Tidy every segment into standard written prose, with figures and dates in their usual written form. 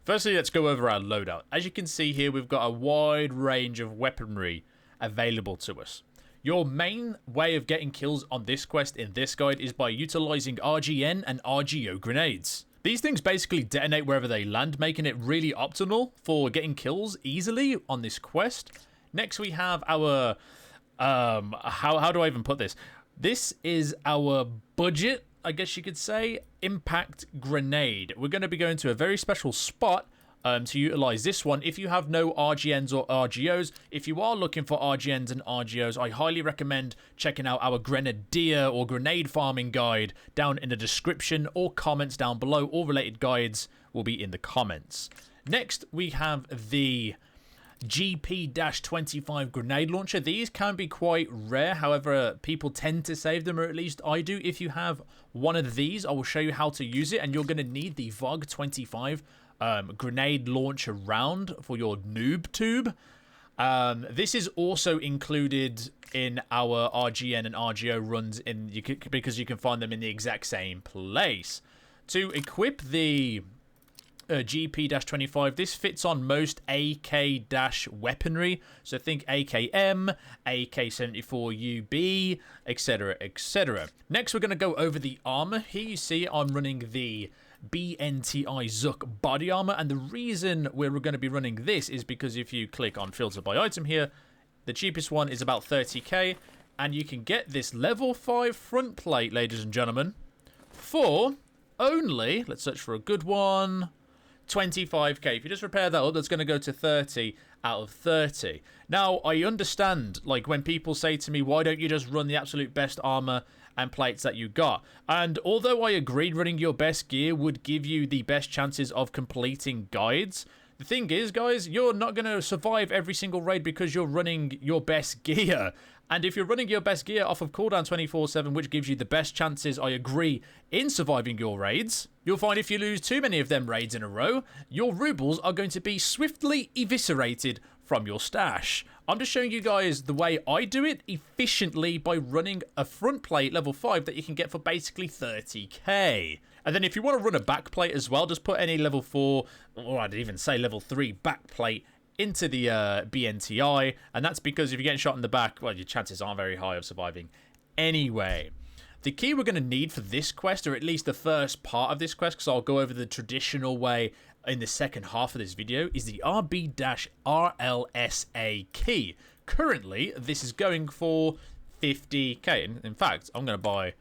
Firstly, let's go over our loadout. As you can see here, we've got a wide range of weaponry available to us. Your main way of getting kills on this quest in this guide is by utilizing RGN and RGO grenades. These things basically detonate wherever they land, making it really optimal for getting kills easily on this quest. Next, we have our... how do I even put this? This is our budget, I guess you could say, impact grenade. We're going to be going to a very special spot to utilize this one. If you have no RGNs or RGOs, if you are looking for RGNs and RGOs, I highly recommend checking out our Grenadier or grenade farming guide down in the description or comments down below. All related guides will be in the comments. Next, we have the GP-25 grenade launcher. These can be quite rare, however people tend to save them, or at least I do. If you have one of these, I will show you how to use it, and you're going to need the VOG-25 grenade launcher round for your noob tube. This is also included in our RGN and RGO runs because you can find them in the exact same place. To equip the GP-25, this fits on most AK-weaponry, so think AKM, AK-74UB, etc, etc. Next, we're going to go over the armor. Here you see I'm running the BNTI Zook body armor, and the reason we're going to be running this is because if you click on filter by item here, the cheapest one is about 30k, and you can get this level 5 front plate, ladies and gentlemen, for only, let's search for a good one, 25k. If you just repair that up, that's going to go to 30 out of 30. Now, I understand, like, when people say to me, why don't you just run the absolute best armor and plates that you got? And although I agreed running your best gear would give you the best chances of completing guides, the thing is, guys, you're not going to survive every single raid because you're running your best gear. And if you're running your best gear off of cooldown 24/7, which gives you the best chances, I agree, in surviving your raids, you'll find if you lose too many of them raids in a row, your roubles are going to be swiftly eviscerated from your stash. I'm just showing you guys the way I do it efficiently by running a front plate level 5 that you can get for basically 30k. And then if you want to run a back plate as well, just put any level 4, or I'd even say level 3 back plate into the BNTI, and that's because if you're getting shot in the back, well, your chances aren't very high of surviving anyway. The key we're going to need for this quest, or at least the first part of this quest, because I'll go over the traditional way in the second half of this video, is the RB-RLSA key. Currently, this is going for 50k. In fact, I'm going to buy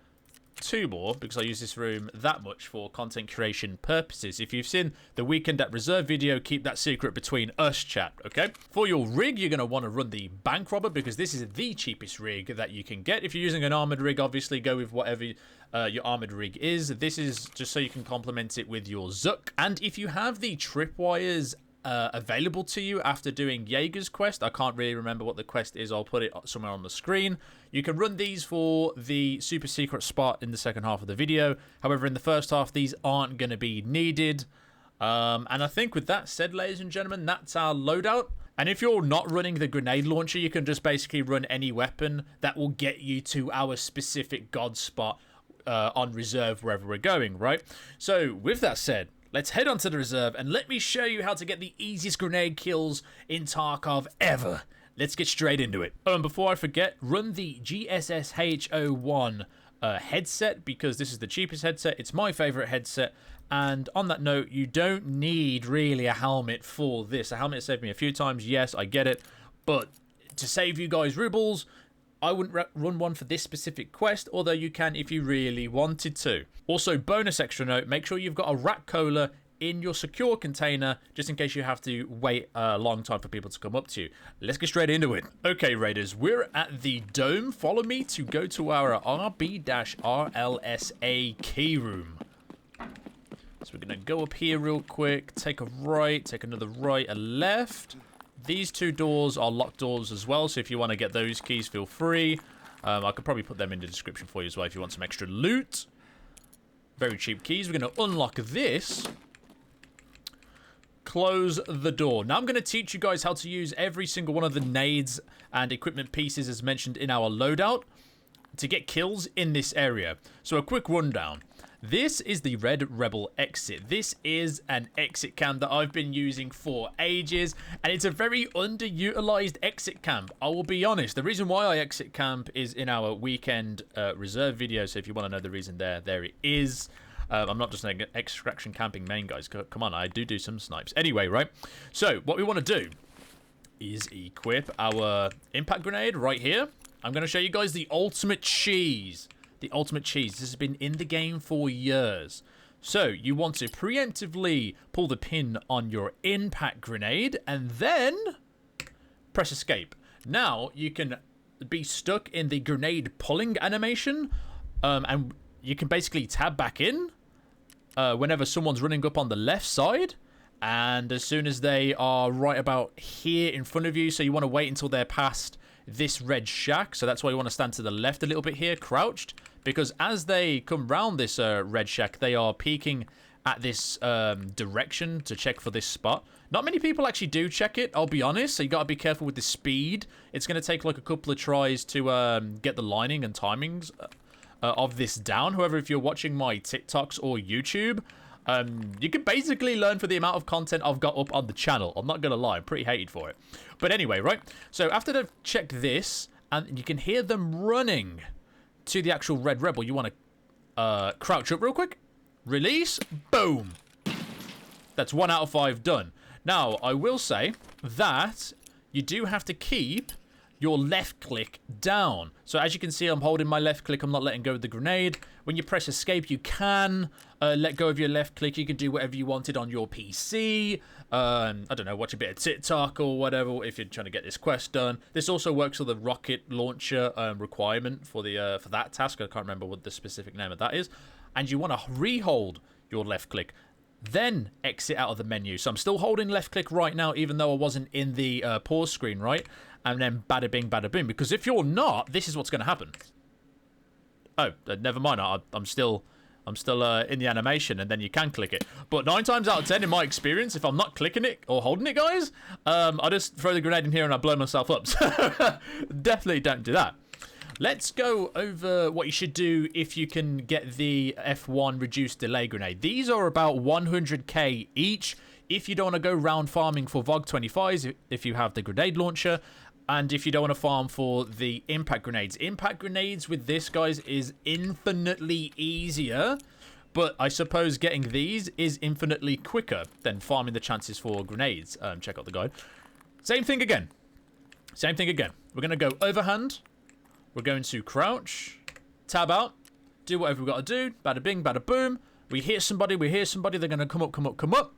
2 more because I use this room that much for content creation purposes. If you've seen the Weekend at Reserve video, keep that secret between us, chat, okay? For your rig, you're going to want to run the Bank Robber because this is the cheapest rig that you can get. If you're using an armored rig, obviously go with whatever your armored rig is. This is just so you can complement it with your Zook. And if you have the Tripwires available to you after doing Jaeger's quest, I can't really remember what the quest is, I'll put it somewhere on the screen. You can run these for the super secret spot in the second half of the video. However, in the first half, these aren't going to be needed. And I think with that said, ladies and gentlemen, that's our loadout. And if you're not running the grenade launcher, you can just basically run any weapon that will get you to our specific god spot on reserve wherever we're going, right? So with that said, let's head on to the reserve and let me show you how to get the easiest grenade kills in Tarkov ever. Let's get straight into it. Oh, and before I forget, run the GSSH01 headset because this is the cheapest headset. It's my favorite headset. And on that note, you don't need really a helmet for this. A helmet saved me a few times. Yes, I get it. But to save you guys rubles, I wouldn't run one for this specific quest, although you can if you really wanted to. Also, bonus extra note, make sure you've got a rat cola in your secure container, just in case you have to wait a long time for people to come up to you. Let's get straight into it. Okay, raiders, we're at the dome. Follow me to go to our RB-RLSA key room. So we're going to go up here real quick, take a right, take another right, a left. These 2 doors are locked doors as well, so if you want to get those keys, feel free. I could probably put them in the description for you as well if you want some extra loot. Very cheap keys. We're going to unlock this. Close the door. Now I'm going to teach you guys how to use every single one of the nades and equipment pieces as mentioned in our loadout to get kills in this area. So a quick rundown. This is the Red Rebel exit. This is an exit cam that I've been using for ages, and it's a very underutilized exit camp. I will be honest. The reason why I exit camp is in our weekend reserve video, so if you want to know the reason there it is. I'm not just an extraction camping main, guys. Come on, I do some snipes. Anyway, right? So, what we want to do is equip our impact grenade right here. I'm going to show you guys the ultimate cheese. The ultimate cheese. This has been in the game for years. So you want to preemptively pull the pin on your impact grenade and then press escape. Now you can be stuck in the grenade pulling animation, and you can basically tab back in whenever someone's running up on the left side, and as soon as they are right about here in front of you, so you want to wait until they're past this red shack. So that's why you want to stand to the left a little bit here, crouched, because as they come round this red shack, they are peeking at this direction to check for this spot. Not many people actually do check it, I'll be honest, so you got to be careful with the speed. It's going to take like a couple of tries to get the lining and timings of this down. However, if you're watching my TikToks or YouTube, you can basically learn for the amount of content I've got up on the channel. I'm not going to lie, I'm pretty hated for it. But anyway, right? So after they've checked this, and you can hear them running to the actual Red Rebel, you want to crouch up real quick, release, boom. That's 1 out of 5 done. Now, I will say that you do have to keep your left click down. So as you can see, I'm holding my left click. I'm not letting go of the grenade. When you press escape, you can let go of your left click. You can do whatever you wanted on your PC. I don't know, watch a bit of TikTok or whatever if you're trying to get this quest done. This also works with the rocket launcher requirement for the for that task. I can't remember what the specific name of that is. And you want to re-hold your left click, then exit out of the menu. So I'm still holding left click right now, even though I wasn't in the pause screen, right? And then bada bing, bada boom. Because if you're not, this is what's going to happen. Oh, never mind. I'm still in the animation, and then you can click it. But 9 times out of 10, in my experience, if I'm not clicking it or holding it, guys, I just throw the grenade in here and I blow myself up. So definitely don't do that. Let's go over what you should do if you can get the F1 reduced delay grenade. These are about 100k each. If you don't want to go round farming for VOG 25s, if you have the grenade launcher, and if you don't want to farm for the impact grenades. Impact grenades with this, guys, is infinitely easier, but I suppose getting these is infinitely quicker than farming the chances for grenades. Check out the guide. Same thing again. Same thing again. We're going to go overhand. We're going to crouch, tab out, do whatever we've got to do. Bada bing, bada boom. We hear somebody, they're going to come up, come up, come up.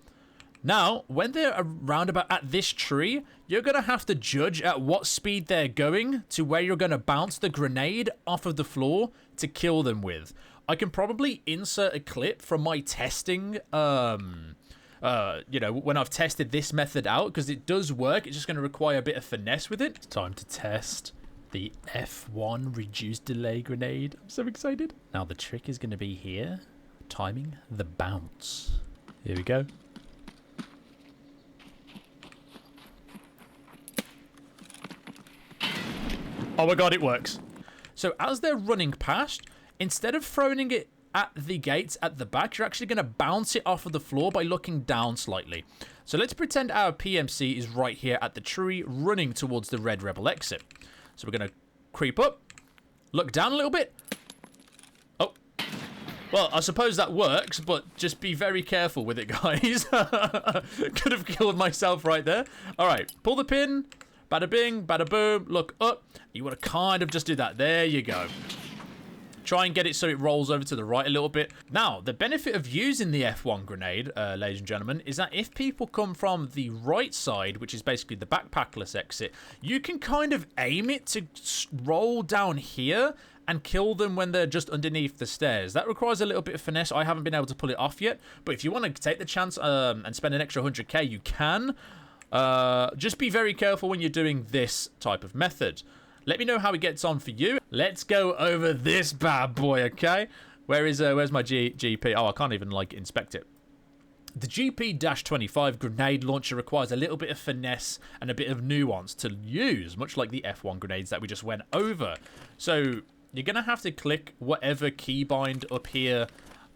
Now, when they're around about at this tree, you're going to have to judge at what speed they're going to where you're going to bounce the grenade off of the floor to kill them with. I can probably insert a clip from my testing, you know, when I've tested this method out, because it does work. It's just going to require a bit of finesse with it. It's time to test the F1 reduced delay grenade. I'm so excited. Now, the trick is going to be here, timing the bounce. Here we go. Oh my god, it works. So as they're running past, instead of throwing it at the gates at the back, you're actually going to bounce it off of the floor by looking down slightly. So let's pretend our PMC is right here at the tree running towards the Red Rebel exit. So we're going to creep up, look down a little bit. Oh, well, I suppose that works, but just be very careful with it, guys. Could have killed myself right there. All right, pull the pin. Bada bing, bada boom, look up. You want to kind of just do that. There you go. Try and get it so it rolls over to the right a little bit. Now, the benefit of using the F1 grenade, ladies and gentlemen, is that if people come from the right side, which is basically the backpackless exit, you can kind of aim it to roll down here and kill them when they're just underneath the stairs. That requires a little bit of finesse. I haven't been able to pull it off yet, but if you want to take the chance and spend an extra 100k, you can. Just be very careful when you're doing this type of method. Let me know how it gets on for you. Let's go over this bad boy, okay? Where's my GP? Oh, I can't even, like, inspect it. The GP-25 grenade launcher requires a little bit of finesse and a bit of nuance to use, much like the F1 grenades that we just went over. So you're going to have to click whatever keybind up here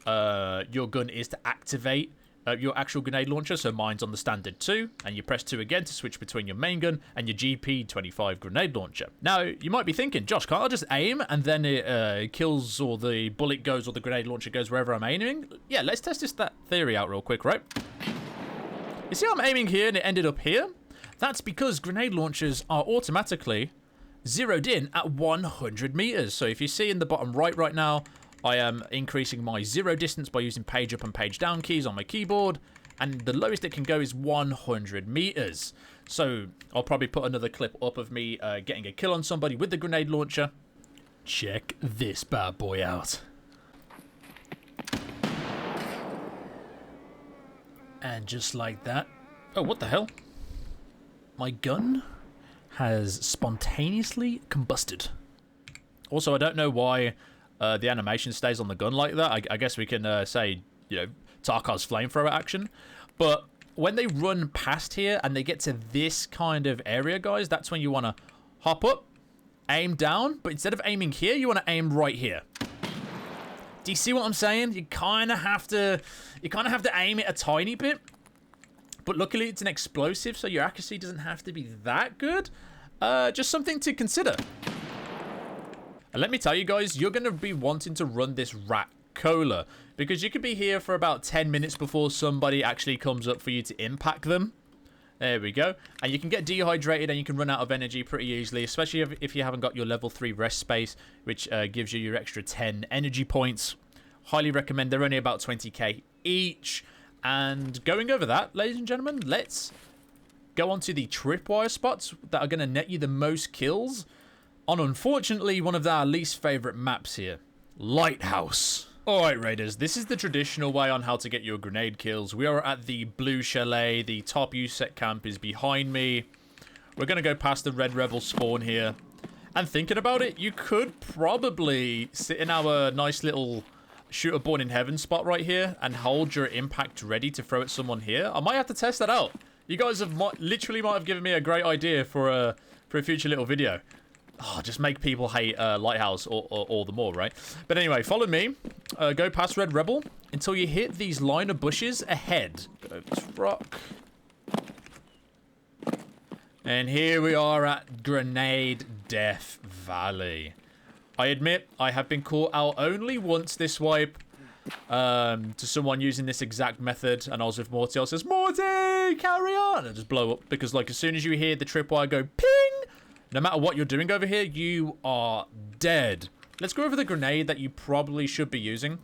your gun is to activate your actual grenade launcher. So mine's on the standard 2, and you press 2 again to switch between your main gun and your GP25 grenade launcher. Now, you might be thinking, Josh, can't I just aim and then it kills, or the bullet goes, or the grenade launcher goes wherever I'm aiming? Yeah, let's test that theory out real quick, right? You see I'm aiming here and it ended up here? That's because grenade launchers are automatically zeroed in at 100 meters. So if you see in the bottom right now, I am increasing my zero distance by using page up and page down keys on my keyboard, and the lowest it can go is 100 meters. So I'll probably put another clip up of me getting a kill on somebody with the grenade launcher. Check this bad boy out. And just like that. Oh, what the hell? My gun has spontaneously combusted. Also, I don't know why the animation stays on the gun like that. I guess we can say, you know, Tarkov's flamethrower action. But when they run past here and they get to this kind of area, guys, that's when you want to hop up, aim down. But instead of aiming here, you want to aim right here. Do you see what I'm saying? You kind of have to aim it a tiny bit. But luckily, it's an explosive, so your accuracy doesn't have to be that good. Just something to consider. And let me tell you guys, you're going to be wanting to run this rat cola, because you could be here for about 10 minutes before somebody actually comes up for you to impact them. There we go. And you can get dehydrated and you can run out of energy pretty easily, especially if you haven't got your level 3 rest space, which gives you your extra 10 energy points. Highly recommend. They're only about 20k each. And going over that, ladies and gentlemen, let's go on to the tripwire spots that are going to net you the most kills on, unfortunately, one of our least favorite maps here, Lighthouse. Alright, Raiders, this is the traditional way on how to get your grenade kills. We are at the blue chalet. The top USEC camp is behind me. We're going to go past the red rebel spawn here. And thinking about it, you could probably sit in our nice little shooter born in heaven spot right here and hold your impact ready to throw at someone here. I might have to test that out. You guys have literally might have given me a great idea for a future little video. Oh, just make people hate Lighthouse all the more, right? But anyway, follow me. Go past Red Rebel until you hit these line of bushes ahead. Go over this rock. And here we are at Grenade Death Valley. I admit, I have been caught out only once this wipe to someone using this exact method. And I was with Morty. I says, Morty, carry on. And I just blow up because, like, as soon as you hear the tripwire go ping, no matter what you're doing over here, you are dead. Let's go over the grenade that you probably should be using.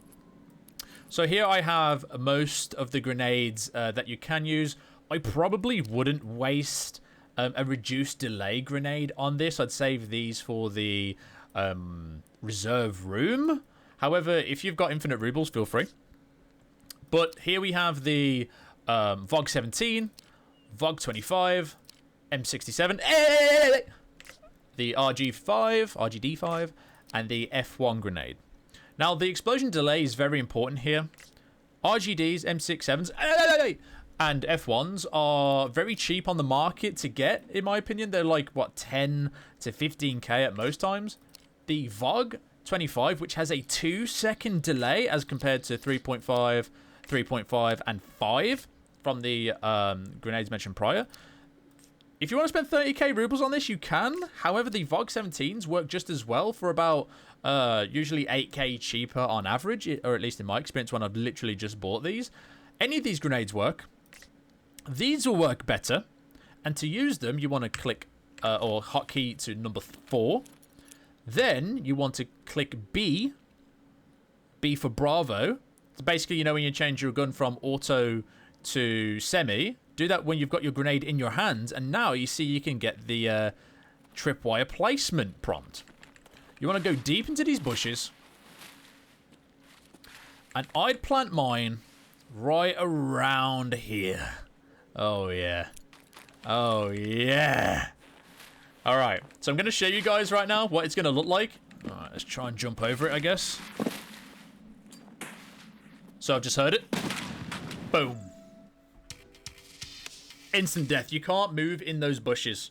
So here I have most of the grenades that you can use. I probably wouldn't waste a reduced delay grenade on this. I'd save these for the reserve room. However, if you've got infinite roubles, feel free. But here we have the VOG 17, VOG 25, M67. The RGD5, and the F1 grenade. Now, the explosion delay is very important here. RGDs, M67s, and F1s are very cheap on the market to get, in my opinion. They're like, what, 10 to 15k at most times. The VOG 25, which has a 2-second delay as compared to 3.5, 3.5, and 5 from the grenades mentioned prior. If you want to spend 30k rubles on this, you can. However, the VOG 17s work just as well for about usually 8k cheaper on average, or at least in my experience when I've literally just bought these. Any of these grenades work. These will work better. And to use them, you want to click or hotkey to number 4. Then you want to click B. B for Bravo. So basically, you know, when you change your gun from auto to semi, do that when you've got your grenade in your hands, and now you see you can get the tripwire placement prompt. You want to go deep into these bushes, and I'd plant mine right around here. Oh yeah. Oh yeah. Alright, so I'm going to show you guys right now what it's going to look like. Alright, let's try and jump over it, I guess. So I've just heard it. Boom. Instant death. You can't move in those bushes.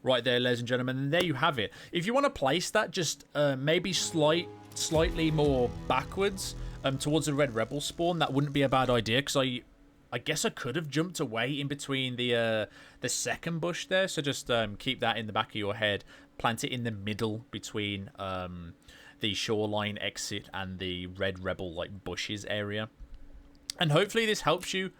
Right there, ladies and gentlemen. And there you have it. If you want to place that just maybe slightly more backwards, towards the red rebel spawn, that wouldn't be a bad idea, because I guess I could have jumped away in between the second bush there. So just keep that in the back of your head. Plant it in the middle between the shoreline exit and the red rebel like bushes area. And hopefully this helps you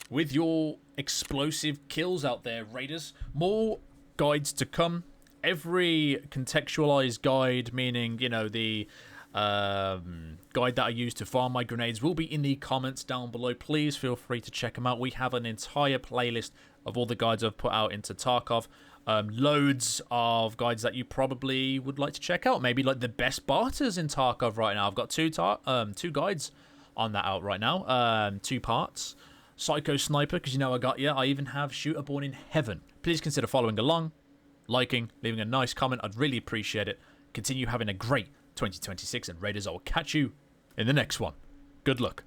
with your explosive kills out there, raiders. More guides to come. Every contextualized guide, meaning, you know, the guide that I use to farm my grenades, will be in the comments down below. Please feel free to check them out. We have an entire playlist of all the guides I've put out into Tarkov. Loads of guides that you probably would like to check out. Maybe like the best barters in Tarkov right now. I've got two guides on that out right now. 2 parts. Psycho Sniper, because you know I got you. I even have Shooter Born in Heaven. Please consider following along, liking, leaving a nice comment. I'd really appreciate it. Continue having a great 2026, and raiders, I will catch you in the next one. Good luck.